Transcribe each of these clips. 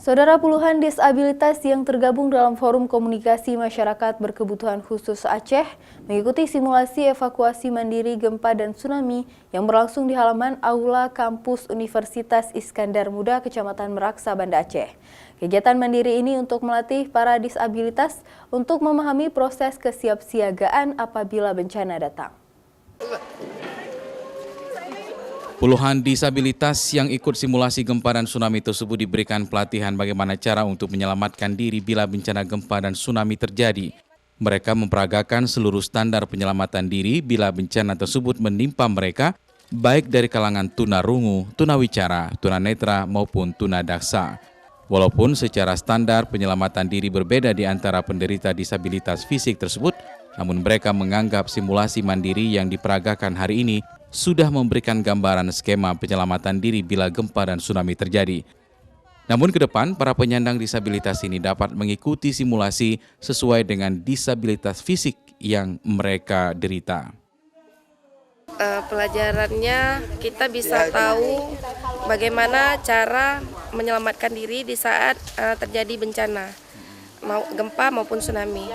Saudara, puluhan disabilitas yang tergabung dalam Forum Komunikasi Masyarakat Berkebutuhan Khusus Aceh mengikuti simulasi evakuasi mandiri gempa dan tsunami yang berlangsung di halaman Aula Kampus Universitas Iskandar Muda, Kecamatan Meraksa, Banda Aceh. Kegiatan mandiri ini untuk melatih para disabilitas untuk memahami proses kesiapsiagaan apabila bencana datang. Puluhan disabilitas yang ikut simulasi gempa dan tsunami tersebut diberikan pelatihan bagaimana cara untuk menyelamatkan diri bila bencana gempa dan tsunami terjadi. Mereka memperagakan seluruh standar penyelamatan diri bila bencana tersebut menimpa mereka, baik dari kalangan tunarungu, tunawicara, tunanetra maupun tunadaksa. Walaupun secara standar penyelamatan diri berbeda di antara penderita disabilitas fisik tersebut, namun mereka menganggap simulasi mandiri yang diperagakan hari ini sudah memberikan gambaran skema penyelamatan diri bila gempa dan tsunami terjadi. Namun ke depan, para penyandang disabilitas ini dapat mengikuti simulasi sesuai dengan disabilitas fisik yang mereka derita. Pelajarannya kita bisa tahu bagaimana cara menyelamatkan diri di saat terjadi bencana, gempa maupun tsunami.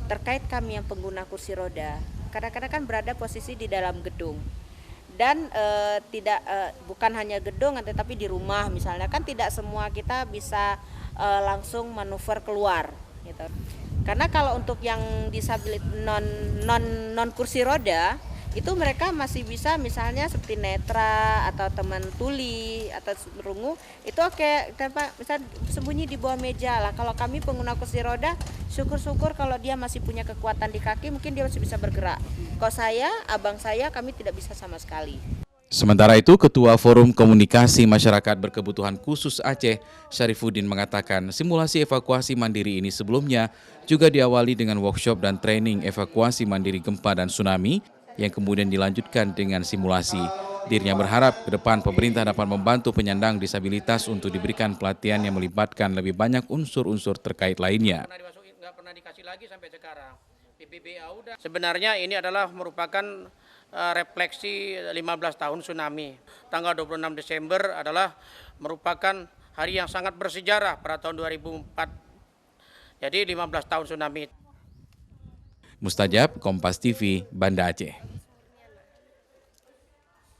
Terkait kami yang pengguna kursi roda, kadang-kadang kan berada posisi di dalam gedung. Dan bukan hanya gedung, tetapi di rumah misalnya kan tidak semua kita bisa langsung manuver keluar gitu. Karena kalau untuk yang disabilitas non kursi roda itu mereka masih bisa misalnya seperti netra atau teman tuli atau rungu itu misal sembunyi di bawah meja lah. Kalau kami pengguna kursi roda, syukur-syukur kalau dia masih punya kekuatan di kaki mungkin dia masih bisa bergerak. Kalau saya, abang saya, kami tidak bisa sama sekali. Sementara itu, Ketua Forum Komunikasi Masyarakat Berkebutuhan Khusus Aceh, Syarifuddin, mengatakan simulasi evakuasi mandiri ini sebelumnya juga diawali dengan workshop dan training evakuasi mandiri gempa dan tsunami yang kemudian dilanjutkan dengan simulasi. Dirinya berharap ke depan pemerintah dapat membantu penyandang disabilitas untuk diberikan pelatihan yang melibatkan lebih banyak unsur-unsur terkait lainnya. Nggak pernah dikasih lagi sampai sekarang. Sebenarnya ini adalah merupakan refleksi 15 tahun tsunami. Tanggal 26 Desember adalah merupakan hari yang sangat bersejarah pada tahun 2004. Jadi 15 tahun tsunami. Mustajab, Kompas TV, Banda Aceh.